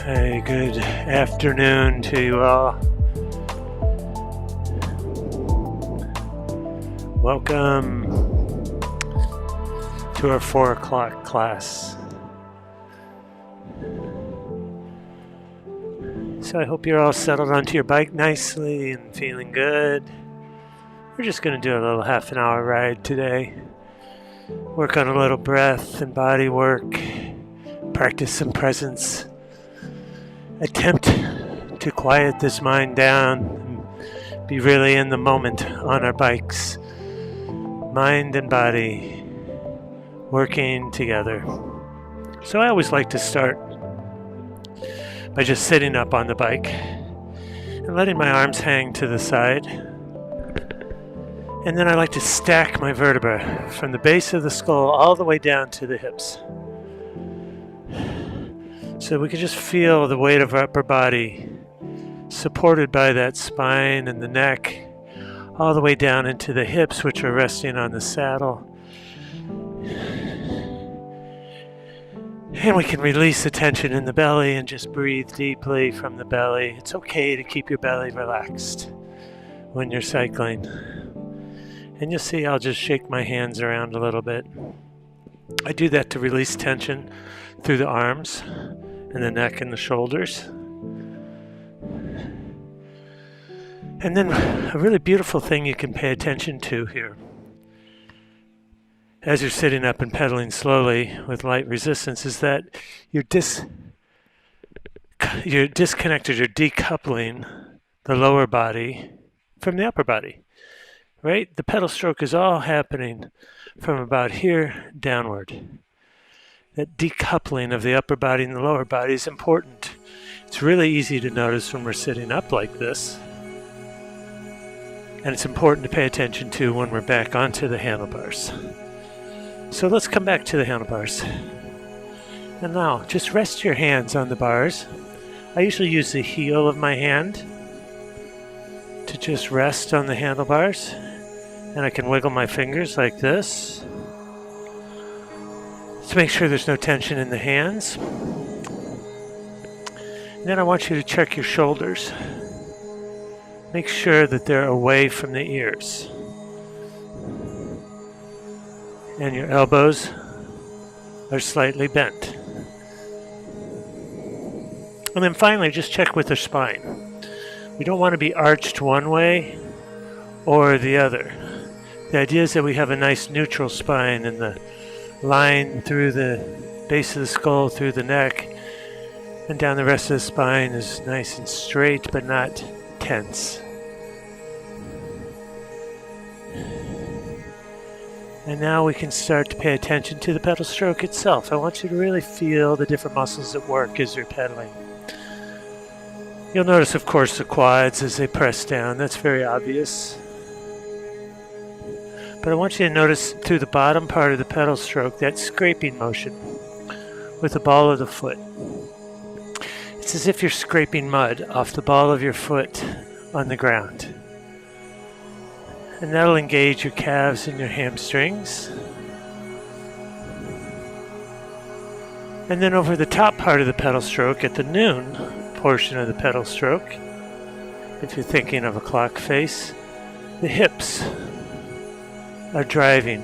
Hey, good afternoon to you all. Welcome to our 4 o'clock class. So I hope you're all settled onto your bike nicely and feeling good. We're just going to do a little half an hour ride today. Work on a little breath and body work. Practice some presence. Attempt to quiet this mind down and be really in the moment on our bikes. Mind and body working together. So I always like to start by just sitting up on the bike and letting my arms hang to the side. And then I like to stack my vertebrae from the base of the skull all the way down to the hips. So we can just feel the weight of our upper body supported by that spine and the neck all the way down into the hips, which are resting on the saddle. And we can release the tension in the belly and just breathe deeply from the belly. It's okay to keep your belly relaxed when you're cycling. And you'll see I'll just shake my hands around a little bit. I do that to release tension through the arms and the neck and the shoulders. And then a really beautiful thing you can pay attention to here as you're sitting up and pedaling slowly with light resistance is that you're disconnected, you're decoupling the lower body from the upper body, right? The pedal stroke is all happening from about here downward. That decoupling of the upper body and the lower body is important. It's really easy to notice when we're sitting up like this. And it's important to pay attention to when we're back onto the handlebars. So let's come back to the handlebars. And now, just rest your hands on the bars. I usually use the heel of my hand to just rest on the handlebars. And I can wiggle my fingers like this to make sure there's no tension in the hands. And then I want you to check your shoulders. Make sure that they're away from the ears. And your elbows are slightly bent. And then finally, just check with the spine. We don't want to be arched one way or the other. The idea is that we have a nice neutral spine and the line through the base of the skull, through the neck, and down the rest of the spine is nice and straight but not tense. And now we can start to pay attention to the pedal stroke itself. I want you to really feel the different muscles at work as you're pedaling. You'll notice, of course, the quads as they press down. That's very obvious. But I want you to notice through the bottom part of the pedal stroke that scraping motion with the ball of the foot. It's as if you're scraping mud off the ball of your foot on the ground. And that'll engage your calves and your hamstrings. And then over the top part of the pedal stroke, at the noon portion of the pedal stroke, if you're thinking of a clock face, the hips are driving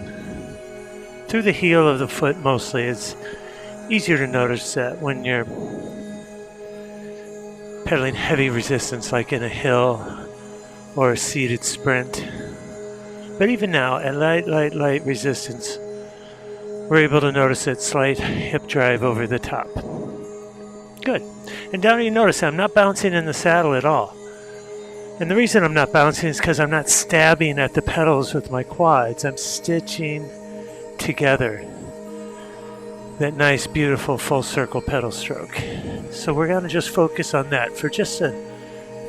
through the heel of the foot mostly. It's easier to notice that when you're pedaling heavy resistance like in a hill or a seated sprint. But even now, at light resistance, we're able to notice that slight hip drive over the top. Good. And down you notice I'm not bouncing in the saddle at all. And the reason I'm not bouncing is because I'm not stabbing at the pedals with my quads. I'm stitching together that nice, beautiful full circle pedal stroke. So we're going to just focus on that for just a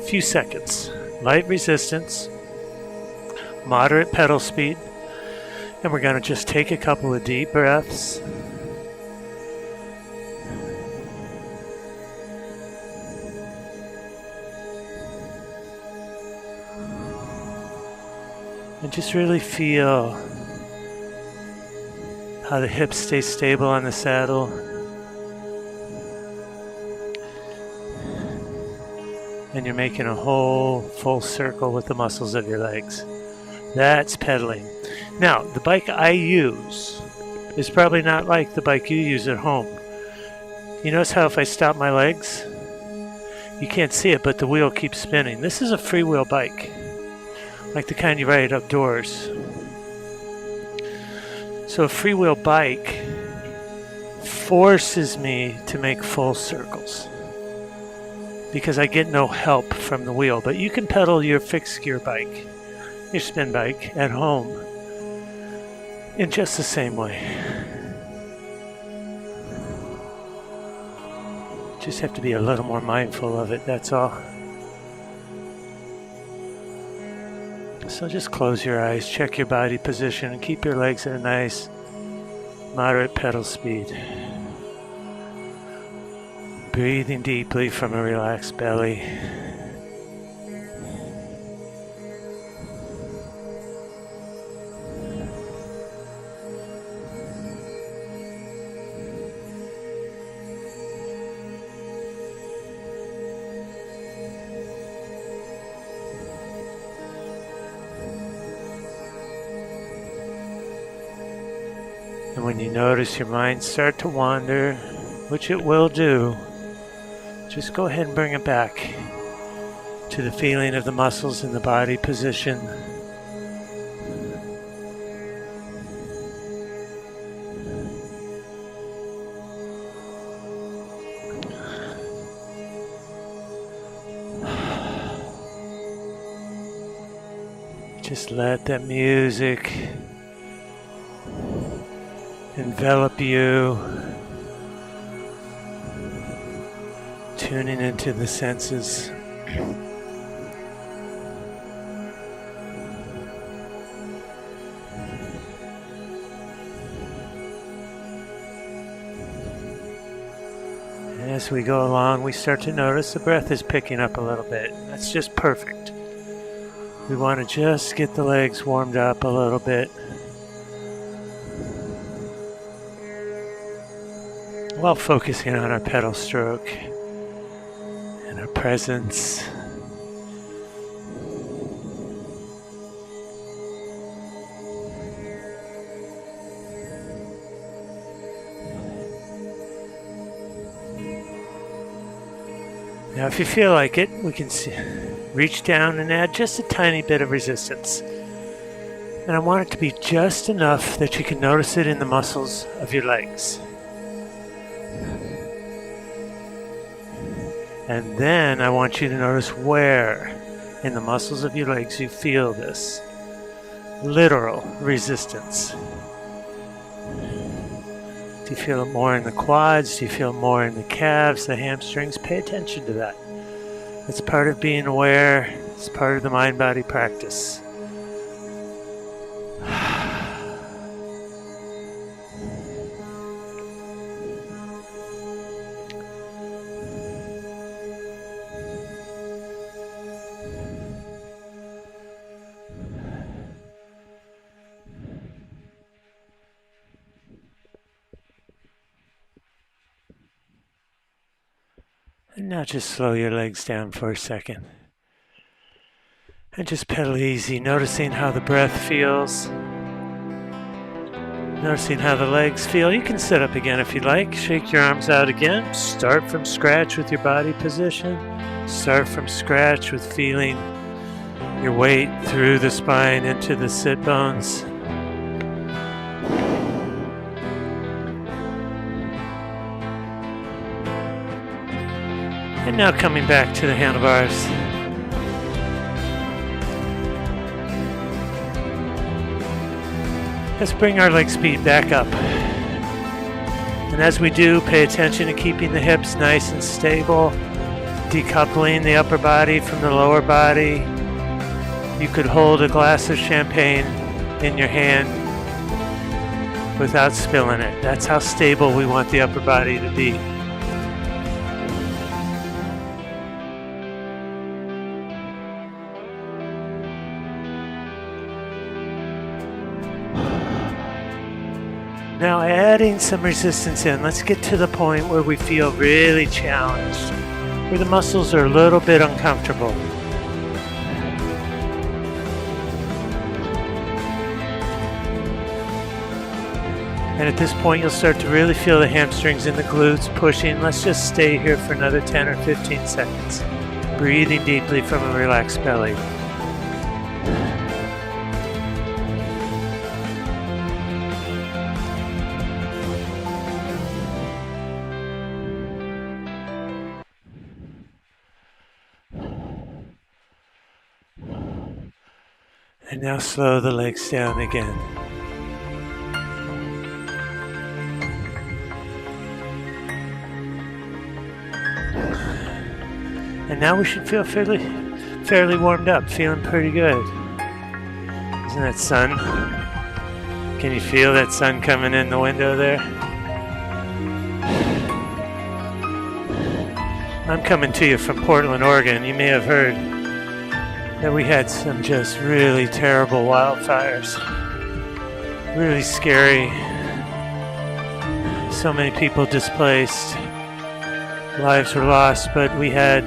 few seconds. Light resistance, moderate pedal speed, and we're going to just take a couple of deep breaths. And just really feel how the hips stay stable on the saddle. and you're making a whole full circle with the muscles of your legs. That's pedaling. Now, the bike I use is probably not like the bike you use at home. You notice how if I stop my legs, you can't see it, but the wheel keeps spinning. This is a freewheel bike, like the kind you ride outdoors. So a freewheel bike forces me to make full circles because I get no help from the wheel. But you can pedal your fixed gear bike, your spin bike, at home in just the same way. Just have to be a little more mindful of it, that's all. So just close your eyes, check your body position, and keep your legs at a nice, moderate pedal speed. Breathing deeply from a relaxed belly. And when you notice your mind start to wander, which it will do, just go ahead and bring it back to the feeling of the muscles in the body position. Just let that music envelop you, tuning into the senses. As we go along, we start to notice the breath is picking up a little bit. That's just perfect. We want to just get the legs warmed up a little bit, while focusing on our pedal stroke and our presence. Now, if you feel like it, we can reach down and add just a tiny bit of resistance. And I want it to be just enough that you can notice it in the muscles of your legs. And then I want you to notice where in the muscles of your legs you feel this literal resistance. Do you feel it more in the quads? Do you feel it more in the calves, the hamstrings? Pay attention to that. It's part of being aware. It's part of the mind-body practice. And now just slow your legs down for a second. And just pedal easy, noticing how the breath feels. Noticing how the legs feel. You can sit up again if you like. Shake your arms out again. Start from scratch with your body position. Start from scratch with feeling your weight through the spine into the sit bones. And now coming back to the handlebars. Let's bring our leg speed back up. And as we do, pay attention to keeping the hips nice and stable, decoupling the upper body from the lower body. You could hold a glass of champagne in your hand without spilling it. That's how stable we want the upper body to be. Now adding some resistance in, let's get to the point where we feel really challenged. where the muscles are a little bit uncomfortable. And at this point, you'll start to really feel the hamstrings and the glutes pushing. Let's just stay here for another 10 or 15 seconds. Breathing deeply from a relaxed belly. And now slow the legs down again. And now we should feel fairly warmed up, feeling pretty good. Isn't that sun? Can you feel that sun coming in the window there? I'm coming to you from Portland, Oregon. You may have heard that we had some just really terrible wildfires. Really scary. So many people displaced. Lives were lost, but we had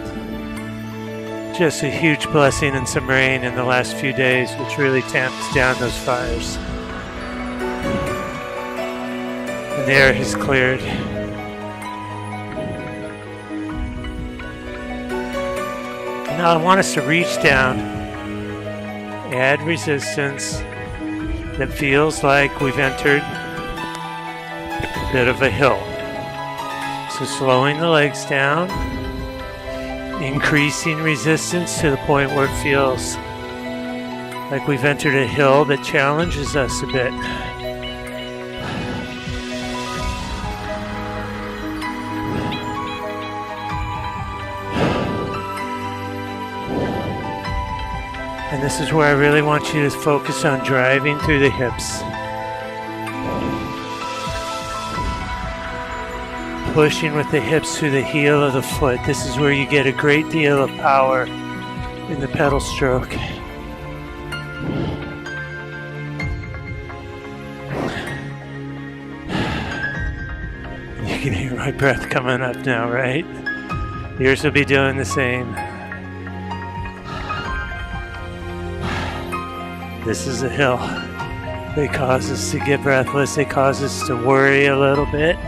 just a huge blessing and some rain in the last few days, which really tamps down those fires. And the air has cleared. Now I want us to reach down, add resistance that feels like we've entered a bit of a hill. So slowing the legs down, increasing resistance to the point where it feels like we've entered a hill that challenges us a bit. And this is where I really want you to focus on driving through the hips. Pushing with the hips through the heel of the foot. This is where you get a great deal of power in the pedal stroke. You can hear my breath coming up now, right? Yours will be doing the same. This is a hill. They cause us to get breathless. They cause us to worry a little bit.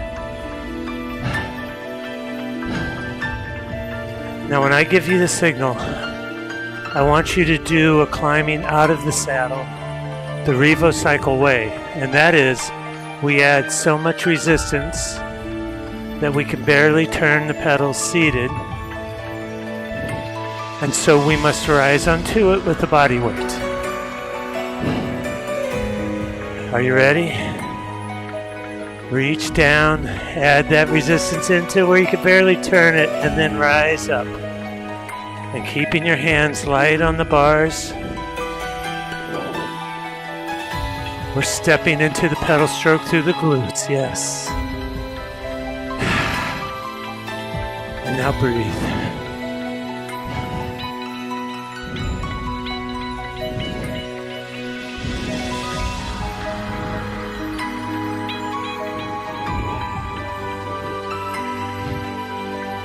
Now when I give you the signal, I want you to do a climbing out of the saddle the Revocycle way. And that is, we add so much resistance that we can barely turn the pedals seated. And so we must rise onto it with the body weight. Are you ready? Reach down, add that resistance into where you can barely turn it, and then rise up. And keeping your hands light on the bars. We're stepping into the pedal stroke through the glutes, yes. And now breathe.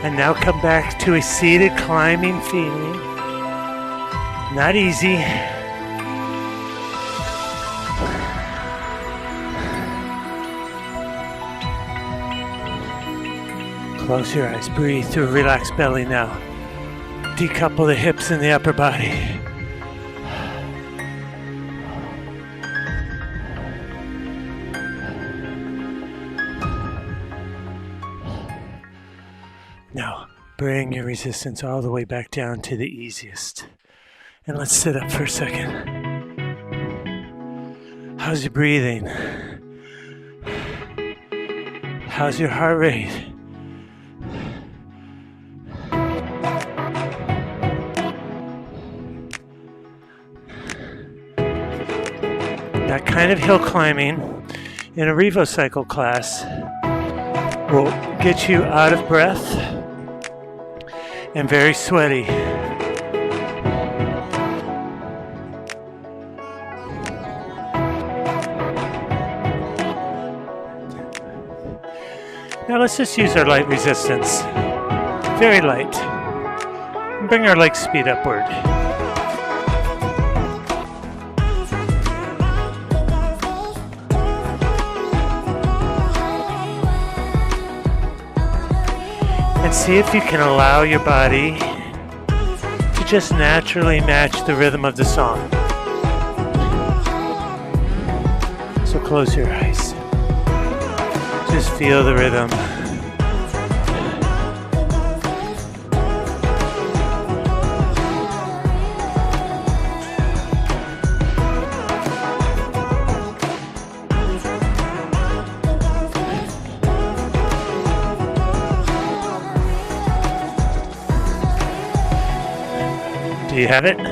And now come back to a seated climbing feeling. Not easy. Close your eyes. Breathe through a relaxed belly now. Decouple the hips and the upper body. Now, bring your resistance all the way back down to the easiest. And let's sit up for a second. How's your breathing? How's your heart rate? That kind of hill climbing in a Revocycle class will get you out of breath and very sweaty. Now let's just use our light resistance. Very light. Bring our leg speed upward. And see if you can allow your body to just naturally match the rhythm of the song. So close your eyes. Just feel the rhythm. Do you have it? 1,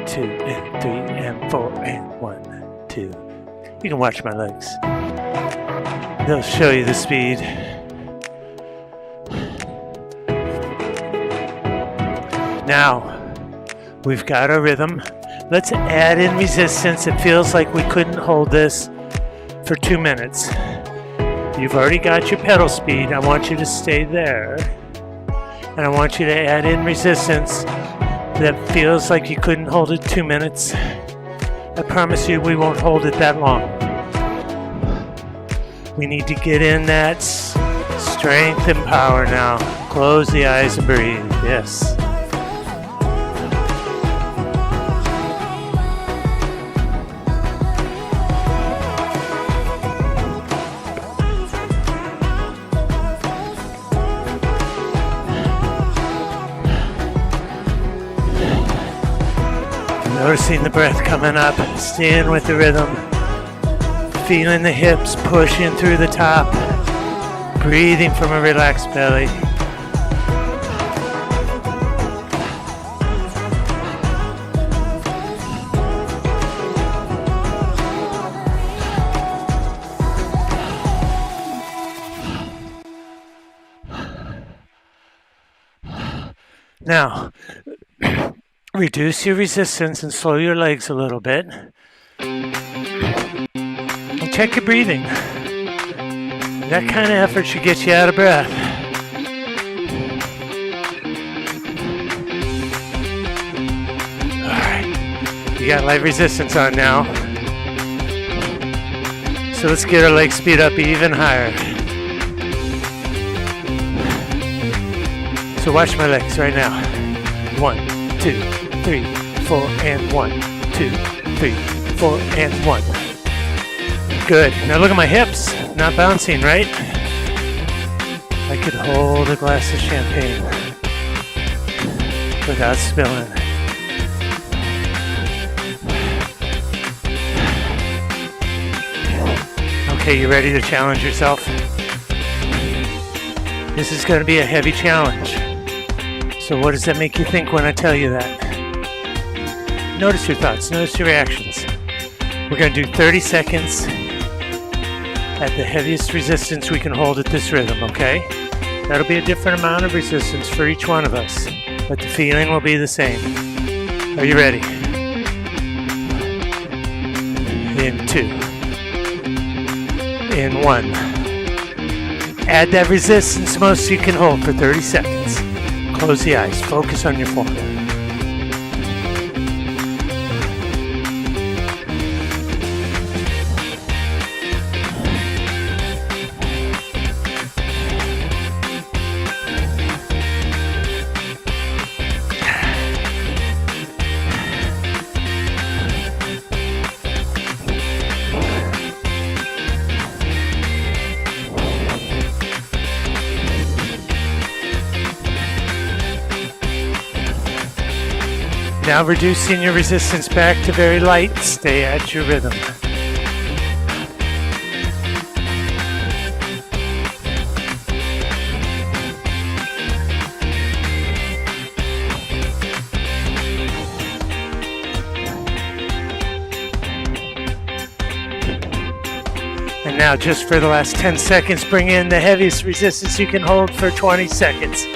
2, and 3, and 4, and 1, 2. You can watch my legs. They'll show you the speed. Now, we've got our rhythm. Let's add in resistance. It feels like we couldn't hold this for 2 minutes. You've already got your pedal speed. I want you to stay there. And I want you to add in resistance that feels like you couldn't hold it 2 minutes. I promise you we won't hold it that long. We need to get in that strength and power now. Close the eyes and breathe. Yes. Noticing the breath coming up, staying with the rhythm, feeling the hips pushing through the top, breathing from a relaxed belly. Now, reduce your resistance and slow your legs a little bit. And check your breathing. That kind of effort should get you out of breath. Alright, you got light resistance on now. So let's get our leg speed up even higher. So watch my legs right now. 1, 2, 3, 4, and 1, 2, 3, 4, and 1. Good. Now look at my hips. Not bouncing, right? I could hold a glass of champagne without spilling. Okay, you ready to challenge yourself? This is going to be a heavy challenge. So what does that make you think when I tell you that? Notice your thoughts, notice your reactions. We're going to do 30 seconds at the heaviest resistance we can hold at this rhythm, okay? That'll be a different amount of resistance for each one of us, but the feeling will be the same. Are you ready? In 2. In 1. Add that resistance most you can hold for 30 seconds. Close the eyes. Focus on your forehead. Now reducing your resistance back to very light. Stay at your rhythm. And now just for the last 10 seconds, bring in the heaviest resistance you can hold for 20 seconds.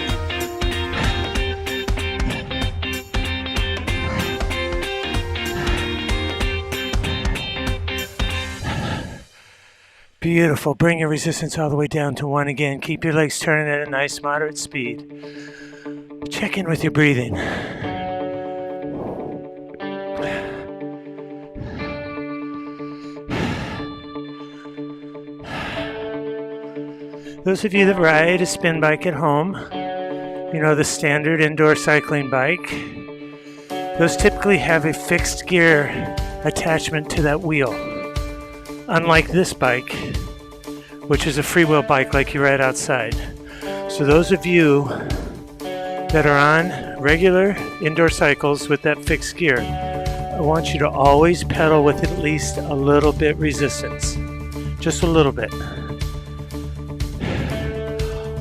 Beautiful. Bring your resistance all the way down to 1 again. Keep your legs turning at a nice moderate speed. Check in with your breathing. Those of you that ride a spin bike at home, you know, the standard indoor cycling bike, those typically have a fixed gear attachment to that wheel. Unlike this bike, which is a freewheel bike like you ride outside. So those of you that are on regular indoor cycles with that fixed gear, I want you to always pedal with at least a little bit resistance. Just a little bit.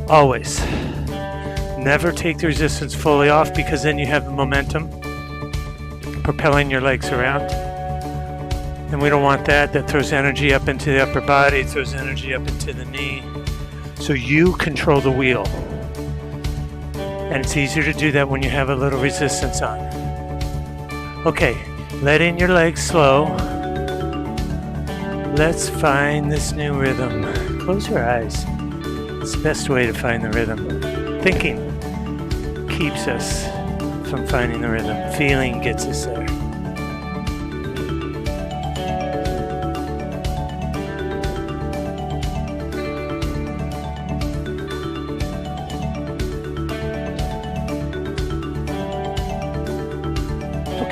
Always. Never take the resistance fully off, because then you have the momentum propelling your legs around. And we don't want that. That throws energy up into the upper body, throws energy up into the knee. So you control the wheel. And it's easier to do that when you have a little resistance on. Okay, let in your legs slow. Let's find this new rhythm. Close your eyes. It's the best way to find the rhythm. Thinking keeps us from finding the rhythm. Feeling gets us there.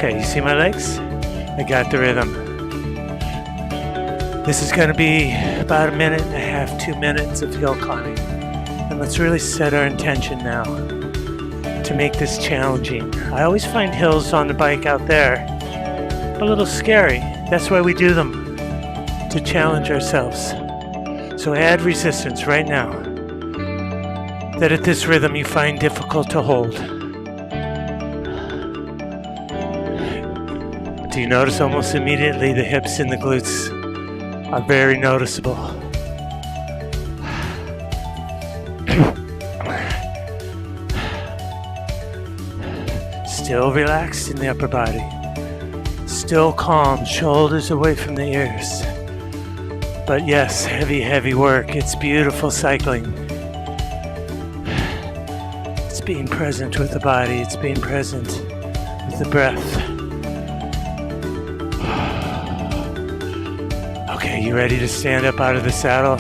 Okay, you see my legs? I got the rhythm. This is going to be about 1.5 minutes, 2 minutes of hill climbing. And let's really set our intention now to make this challenging. I always find hills on the bike out there a little scary. That's why we do them, to challenge ourselves. So add resistance right now that at this rhythm you find difficult to hold. Do you notice almost immediately the hips and the glutes are very noticeable? Still relaxed in the upper body. Still calm, shoulders away from the ears. But yes, heavy, heavy work. It's beautiful cycling. It's being present with the body. It's being present with the breath. Okay, you ready to stand up out of the saddle?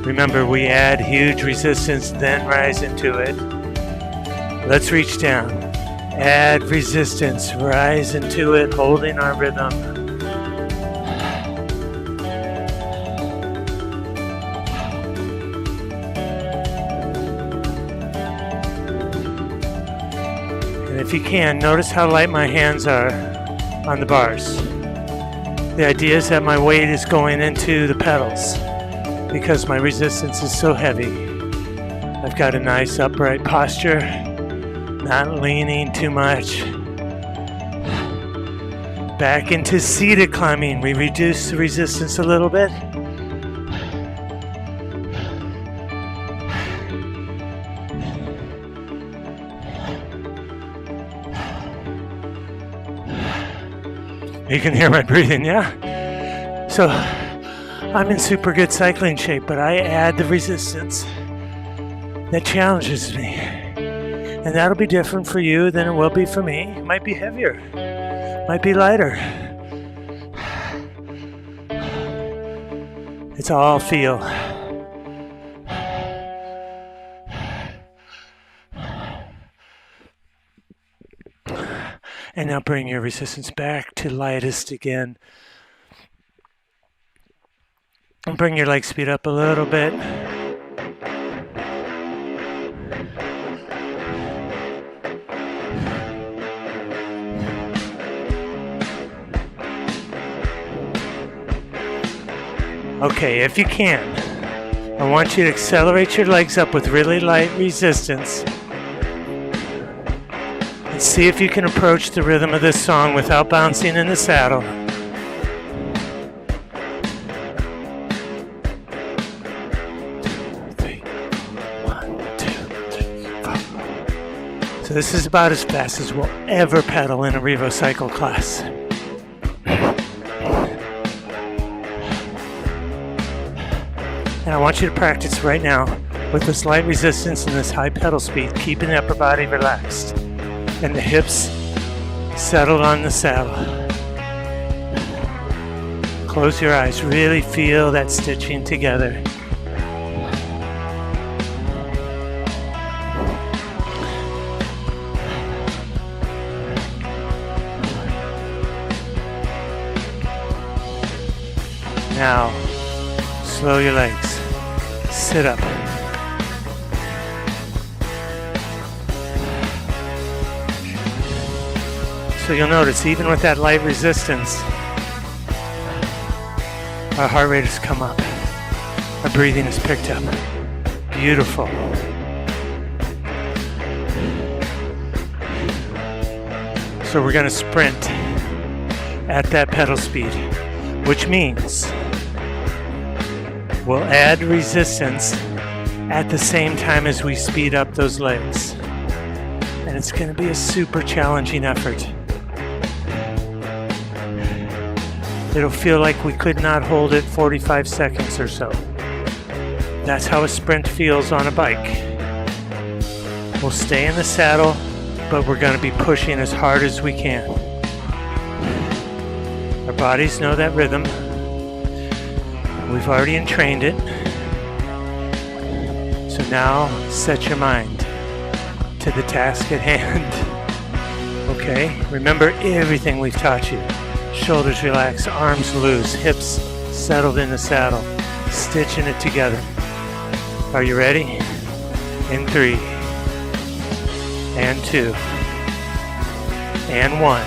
Remember, we add huge resistance, then rise into it. Let's reach down. Add resistance, rise into it, holding our rhythm. And if you can, notice how light my hands are on the bars. The idea is that my weight is going into the pedals because my resistance is so heavy. I've got a nice upright posture, not leaning too much. Back into seated climbing. We reduce the resistance a little bit. You can hear my breathing, yeah? So I'm in super good cycling shape, but I add the resistance that challenges me. And that'll be different for you than it will be for me. It might be heavier, might be lighter. It's all feel. And now bring your resistance back to lightest again. And bring your leg speed up a little bit. Okay, if you can, I want you to accelerate your legs up with really light resistance. See if you can approach the rhythm of this song without bouncing in the saddle. So this is about as fast as we'll ever pedal in a Revocycle class. And I want you to practice right now with this light resistance and this high pedal speed, keeping the upper body relaxed and the hips settled on the saddle. Close your eyes, really feel that stitching together. Now, slow your legs. Sit up. So you'll notice, even with that light resistance, our heart rate has come up. Our breathing has picked up. Beautiful. So we're going to sprint at that pedal speed, which means we'll add resistance at the same time as we speed up those legs. And it's going to be a super challenging effort. It'll feel like we could not hold it 45 seconds or so. That's how a sprint feels on a bike. We'll stay in the saddle, but we're going to be pushing as hard as we can. Our bodies know that rhythm. We've already entrained it. So now set your mind to the task at hand. Okay? Remember everything we've taught you. Shoulders relaxed, arms loose, hips settled in the saddle, stitching it together. Are you ready? In 3, and 2, and 1.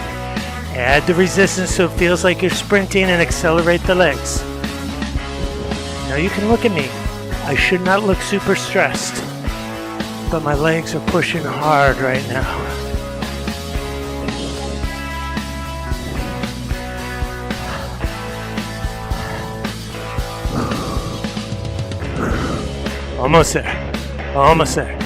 Add the resistance so it feels like you're sprinting and accelerate the legs. Now you can look at me. I should not look super stressed, but my legs are pushing hard right now. Almost there. Almost there.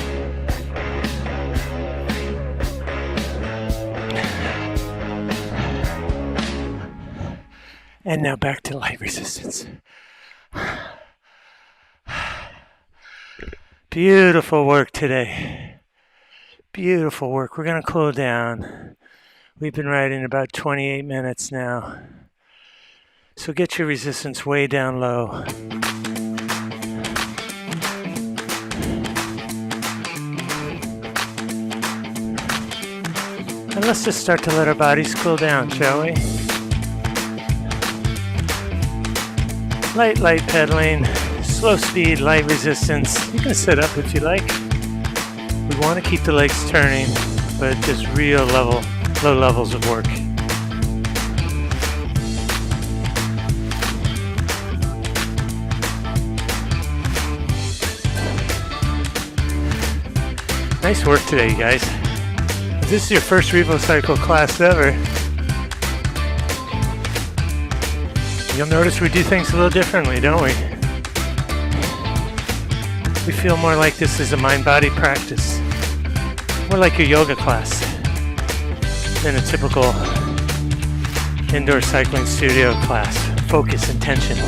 And now back to light resistance. Beautiful work today. Beautiful work. We're going to cool down. We've been riding about 28 minutes now. So get your resistance way down low. And let's just start to let our bodies cool down, shall we? Light pedaling, slow speed, light resistance. You can sit up if you like. We want to keep the legs turning, but just real low levels of work. Nice work today, you guys. If this is your first Revocycle class ever, you'll notice we do things a little differently, don't we? We feel more like this is a mind-body practice. More like your yoga class than a typical indoor cycling studio class. Focus, intention,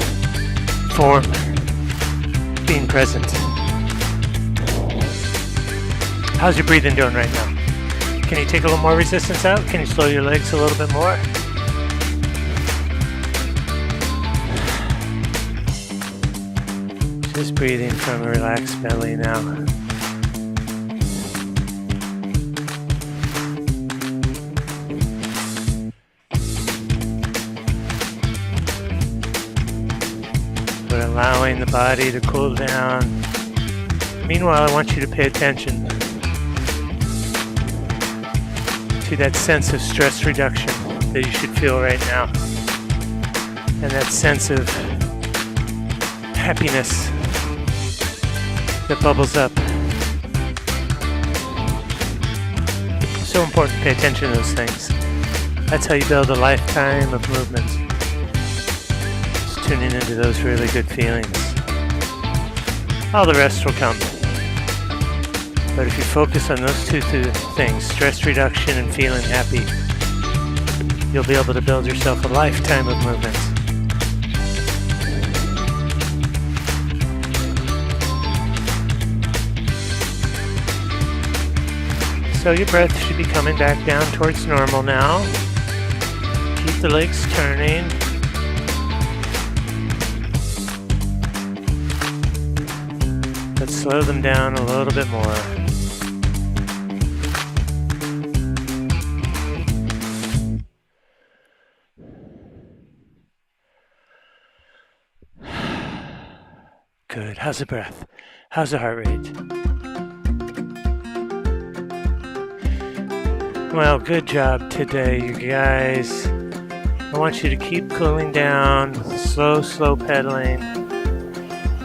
form, being present. How's your breathing doing right now? Can you take a little more resistance out? Can you slow your legs a little bit more? Just breathing from a relaxed belly now. But allowing the body to cool down. Meanwhile, I want you to pay attention to that sense of stress reduction that you should feel right now. And that sense of happiness that bubbles up. So important to pay attention to those things. That's how you build a lifetime of movement. Just tuning into those really good feelings. All the rest will come. But if you focus on those two things, stress reduction and feeling happy, you'll be able to build yourself a lifetime of movement. So your breath should be coming back down towards normal now. Keep the legs turning. But slow them down a little bit more. Good. How's the breath? How's the heart rate? Well, good job today, you guys. I want you to keep cooling down, slow pedaling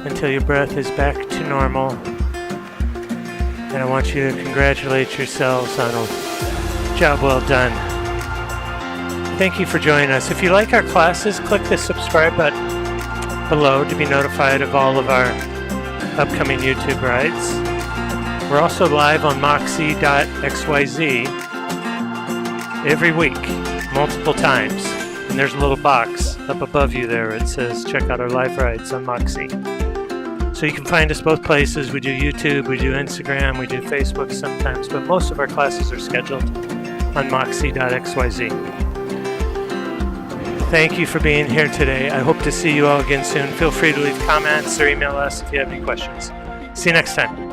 until your breath is back to normal. And I want you to congratulate yourselves on a job well done. Thank you for joining us. If you like our classes, click the subscribe button below to be notified of all of our upcoming YouTube rides. We're also live on moxie.xyz every week, multiple times. And there's a little box up above you there. It says check out our live rides on Moxie. So you can find us both places. We do YouTube, we do Instagram, we do Facebook sometimes, but most of our classes are scheduled on moxie.xyz. Thank you for being here today. I hope to see you all again soon. Feel free to leave comments or email us if you have any questions. See you next time.